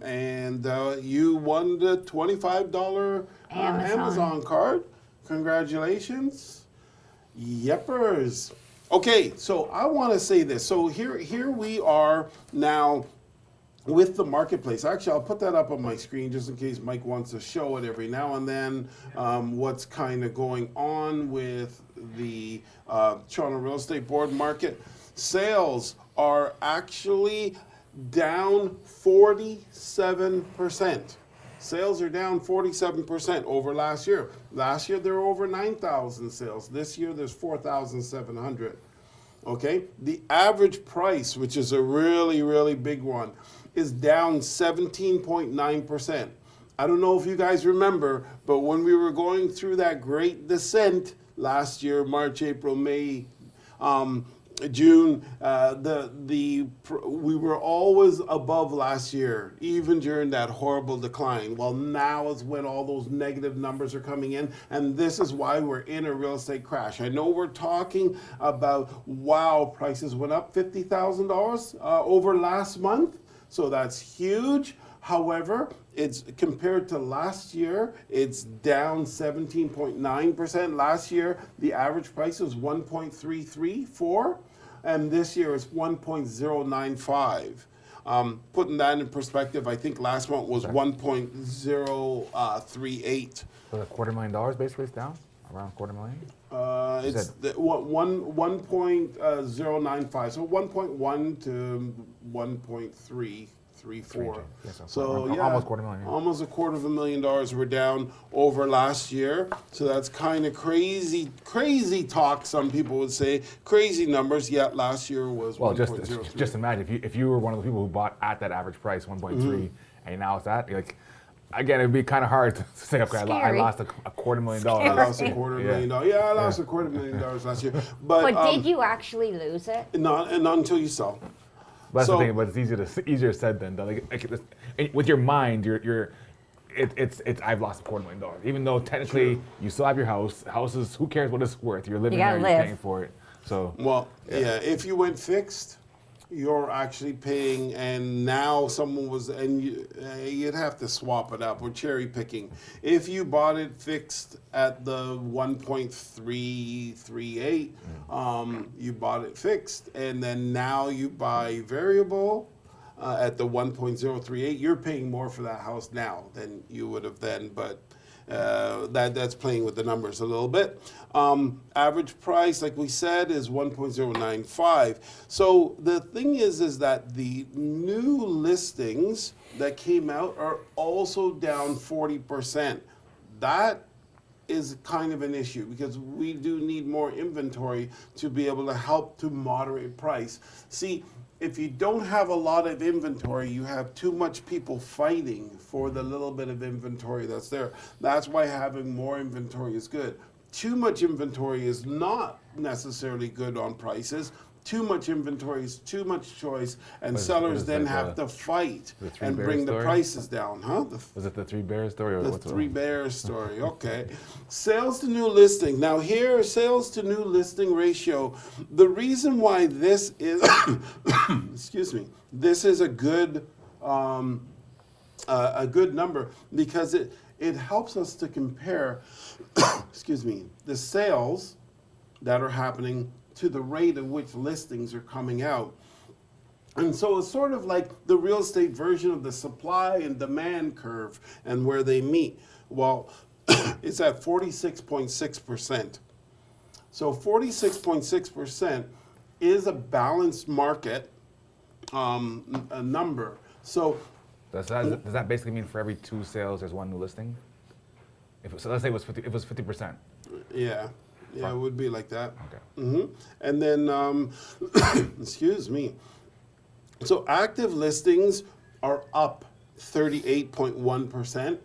and you won the $25 Amazon card. Congratulations, yeppers. Okay, so I want to say this. So here we are now with the marketplace. Actually, I'll put that up on my screen just in case Mike wants to show it every now and then, what's kind of going on with the Toronto Real Estate Board market. Sales are actually down 47%. Sales are down 47% over last year. Last year, there were over 9,000 sales. This year, there's 4,700. Okay? The average price, which is a really, really big one, is down 17.9%. I don't know if you guys remember, but when we were going through that great descent last year, March, April, May, June, we were always above last year, even during that horrible decline. Well, now is when all those negative numbers are coming in, and this is why we're in a real estate crash. I know we're talking about, wow, prices went up $50,000 over last month, so that's huge. However, it's compared to last year, it's down 17.9%. Last year, the average price was 1.334, and this year it's 1.095. Putting that in perspective, I think last month was 1.038. So $250,000 basically is down? Around $250,000? It's 1.095, so 1.1 to 1.33 3.4. Yeah, so So yeah, almost $250,000. Yeah. almost $250,000 we're down over last year. So that's kind of crazy talk. Some people would say crazy numbers. Yet last year was Well, 1.03. just imagine if you were one of the people who bought at that average price, 1.3, and now it's that, you're like, again, it'd be kind of hard to say, okay, I Scary. lost a $250,000. I lost $250,000. Yeah, I lost $250,000 last year. But did you actually lose it? not until you sell. But that's So- the thing. But it's easier said than done. With your mind, it's I've lost $250,000. Even though technically you still have your house. Houses, who cares what it's worth? You're living there. gotta You're live. paying for it. So Well, yeah. If you went fixed, you're actually paying, and now someone was, and you'd have to swap it up. We're cherry picking. If you bought it fixed at the 1.338, you bought it fixed, and then now you buy variable at the 1.038, you're paying more for that house now than you would have then, but that's playing with the numbers a little bit. Average price, like we said, is 1.095. So the thing is that the new listings that came out are also down 40%. That is kind of an issue because we do need more inventory to be able to help to moderate price. See, if you don't have a lot of inventory, you have too much people fighting for the little bit of inventory that's there. That's why having more inventory is good. Too much inventory is not necessarily good on prices. Too much inventory is too much choice, and sellers then have to fight and bring the prices down, huh? Was it the Three Bears story? Or The what's Three Bears story, okay. Sales to new listing. Now here, sales to new listing ratio. The reason why this is, excuse me, this is a good number because it helps us to compare, excuse me, the sales that are happening to the rate at which listings are coming out. And so it's sort of like the real estate version of the supply and demand curve and where they meet. Well, it's at 46.6%. So 46.6% is a balanced market a number. So does that basically mean for every 2 sales, there's 1 new listing? So let's say it was 50%. yeah. Yeah, it would be like that. Okay. And then, excuse me. So active listings are up 38.1%.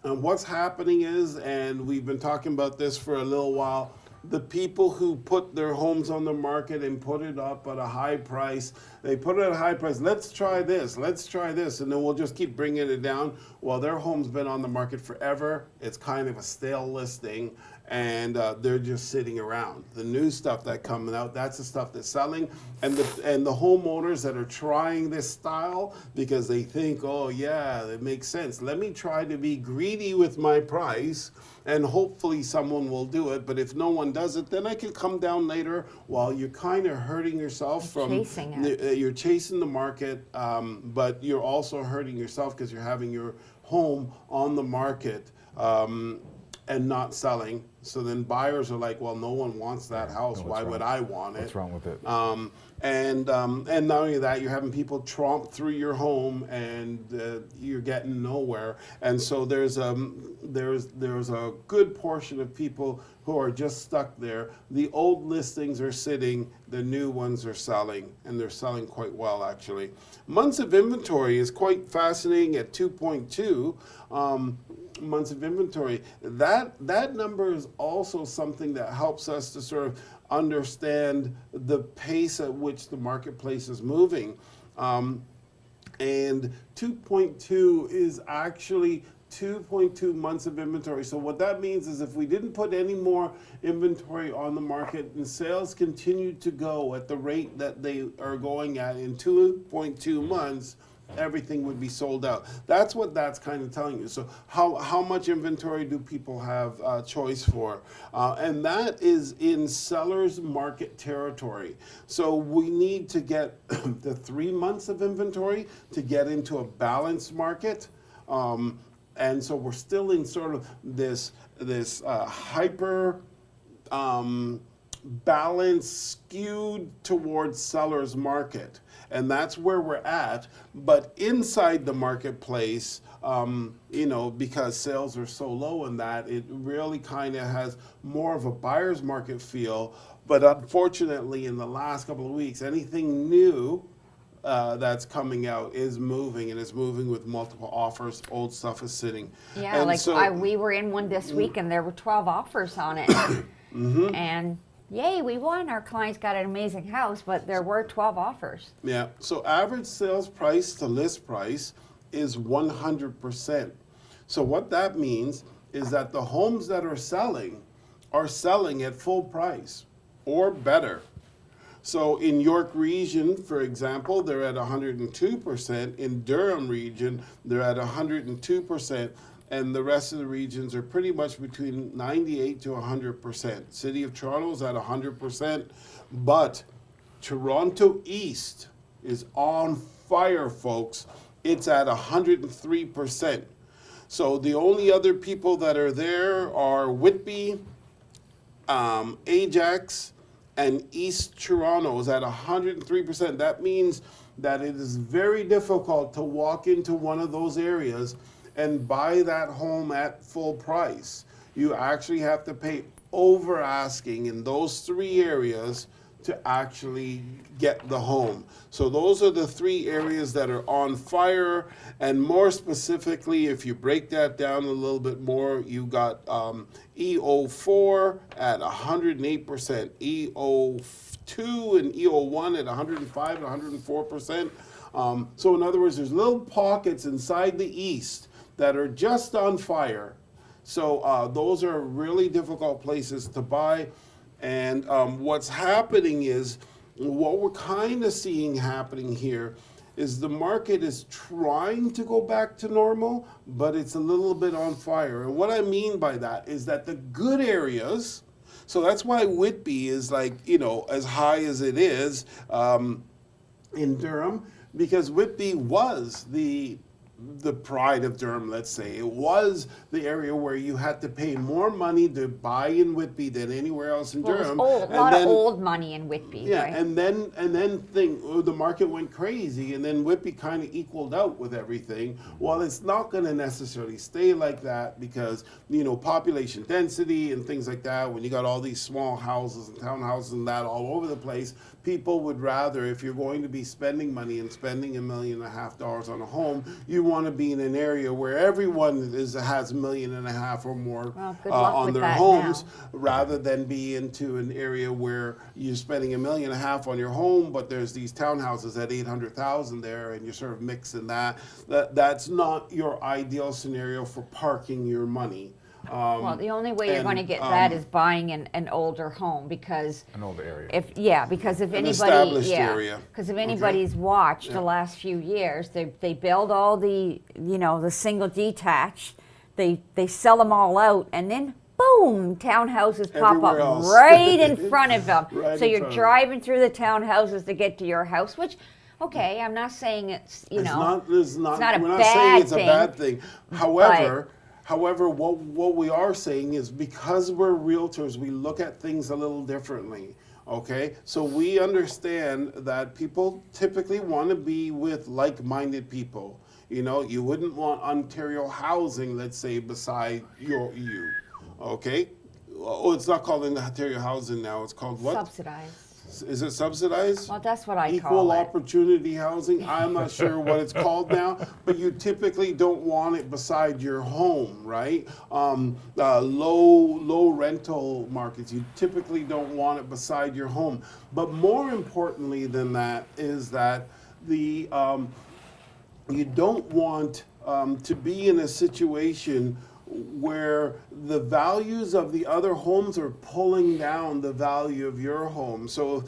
And what's happening is, and we've been talking about this for a little while, the people who put their homes on the market and put it up at a high price, they put it at a high price, let's try this, and then we'll just keep bringing it down. Well, their home's been on the market forever. It's kind of a stale listing, and they're just sitting around. The new stuff that's coming out, that's the stuff that's selling. And the homeowners that are trying this style because they think, oh yeah, it makes sense. Let me try to be greedy with my price, and hopefully someone will do it. But if no one does it, then I can come down later while you're kind of hurting yourself from Chasing it. you're chasing the market, but you're also hurting yourself because you're having your home on the market and not selling. So then buyers are like, well, no one wants that house. Why would I want it? What's wrong with it? And not only that, you're having people tromp through your home, and you're getting nowhere. And so there's a good portion of people who are just stuck there. The old listings are sitting, the new ones are selling, and they're selling quite well actually. Months of inventory is quite fascinating at 2.2. Months of inventory. That number is also something that helps us to sort of understand the pace at which the marketplace is moving. And 2.2 is actually 2.2 months of inventory. So what that means is if we didn't put any more inventory on the market and sales continued to go at the rate that they are going at in 2.2 months, everything would be sold out. That's what that's kind of telling you. So how much inventory do people have choice for? And that is in seller's market territory. So we need to get the 3 months of inventory to get into a balanced market. And so we're still in sort of this hyper balance skewed towards seller's market. And that's where we're at. But inside the marketplace, because sales are so low in that, it really kind of has more of a buyer's market feel. But unfortunately, in the last couple of weeks, anything new that's coming out is moving, and is moving with multiple offers. Old stuff is sitting. Yeah, and we were in one this week, and there were 12 offers on it. And yay, we won. Our clients got an amazing house, but there were 12 offers. Yeah, so average sales price to list price is 100%. So what that means is that the homes that are selling at full price or better. So in York region, for example, they're at 102%. In Durham region, they're at 102%. And the rest of the regions are pretty much between 98 to 100%. City of Toronto is at 100%, but Toronto East is on fire, folks. It's at 103%. So the only other people that are there are Whitby, Ajax, and East Toronto is at 103%. That means that it is very difficult to walk into one of those areas and buy that home at full price. You actually have to pay over asking in those three areas to actually get the home. So those are the three areas that are on fire. And more specifically, if you break that down a little bit more, you got EO4 at 108%, EO2 and EO1 at 105 and 104%. So in other words, there's little pockets inside the East that are just on fire. So those are really difficult places to buy. And what's happening is, what we're kind of seeing happening here is the market is trying to go back to normal, but it's a little bit on fire. And what I mean by that is that the good areas, so that's why Whitby is as high as it is in Durham, because Whitby was the pride of Durham, let's say. It was the area where you had to pay more money to buy in Whitby than anywhere else in Durham. It was a lot of old money in Whitby, yeah, right? and then the market went crazy, and then Whitby kind of equaled out with everything. Well, it's not going to necessarily stay like that because, population density and things like that, when you got all these small houses and townhouses and that all over the place, people would rather, if you're going to be spending money and spending $1.5 million on a home, you want to be in an area where everyone has $1.5 million or more on their homes, rather than be into an area where you're spending $1.5 million on your home, but there's these townhouses at $800,000 there, and you're sort of mixing that. That's not your ideal scenario for parking your money. Well, the only way you're going to get that is buying an older home, because an older area. Because if anybody, area. Because if anybody's watched the last few years, they build all the the single detached, they sell them all out, and then boom, townhouses pop up right in front of them. So you're driving through the townhouses to get to your house, which. Okay, I'm not saying it's it's not a bad saying it's thing, a bad thing. However, what we are saying is, because we're realtors, we look at things a little differently. Okay, so we understand that people typically want to be with like-minded people. You wouldn't want Ontario Housing, let's say, beside you. Okay, oh, it's not called Ontario Housing now. It's called what? Subsidized. Is it subsidized? Well, that's what I call it. Equal opportunity housing. I'm not sure what it's called now, but you typically don't want it beside your home, right? Low rental markets, you typically don't want it beside your home. But more importantly than that is that you don't want to be in a situation where the values of the other homes are pulling down the value of your home. So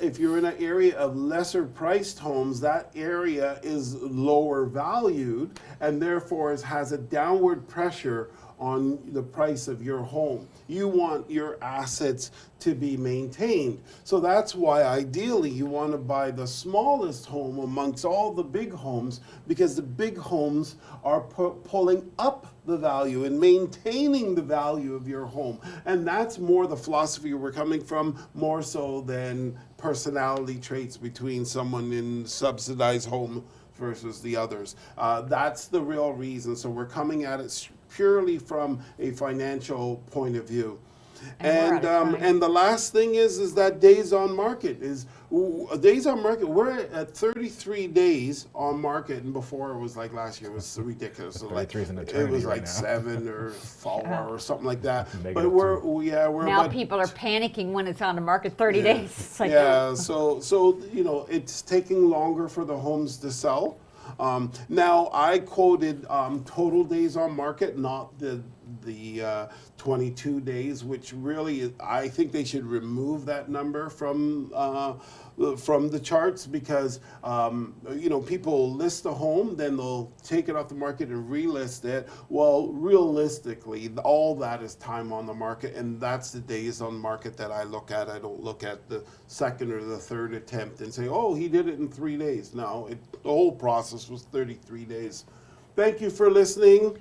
if you're in an area of lesser priced homes, that area is lower valued, and therefore has a downward pressure on the price of your home. You want your assets to be maintained. So that's why ideally you want to buy the smallest home amongst all the big homes, because the big homes are pulling up the value and maintaining the value of your home. And that's more the philosophy we're coming from, more so than personality traits between someone in subsidized home versus the others. That's the real reason. So we're coming at it purely from a financial point of view. And the last thing is that days on market is days on market. We're at 33 days on market, and before it was like last year it was ridiculous. So like it was like 7 or 4 or something like that. But we're now about, people are panicking when it's on the market 30 days. It's like, so you know, it's taking longer for the homes to sell. Now I quoted total days on market, not the 22 days, which really I think they should remove that number from the charts, because you know, people list a home, then they'll take it off the market and relist it. Well, realistically, all that is time on the market, and that's the days on market that I look at. I don't look at the second or the third attempt and say, oh, he did it in 3 days. No, the whole process was 33 days. Thank you for listening.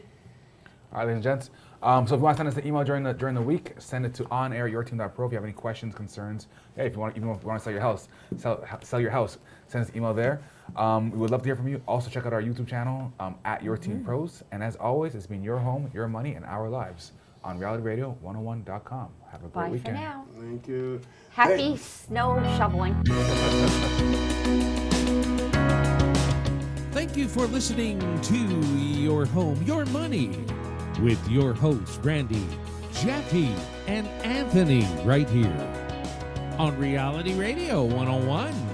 All right, ladies and gents. So if you want to send us an email during the week, send it to onair@yourteam.pro. If you have any questions, concerns, hey, if you want to sell your house, sell your house, send us an email there. We would love to hear from you. Also check out our YouTube channel at Your Team Pros. And as always, it's been your home, your money, and our lives on realityradio101.com. Have a great weekend. Bye for now. Thank you. Happy snow shoveling. Thank you for listening to Your Home, Your Money with your hosts, Randy, Jackie, and Anthony, right here on Reality Radio 101.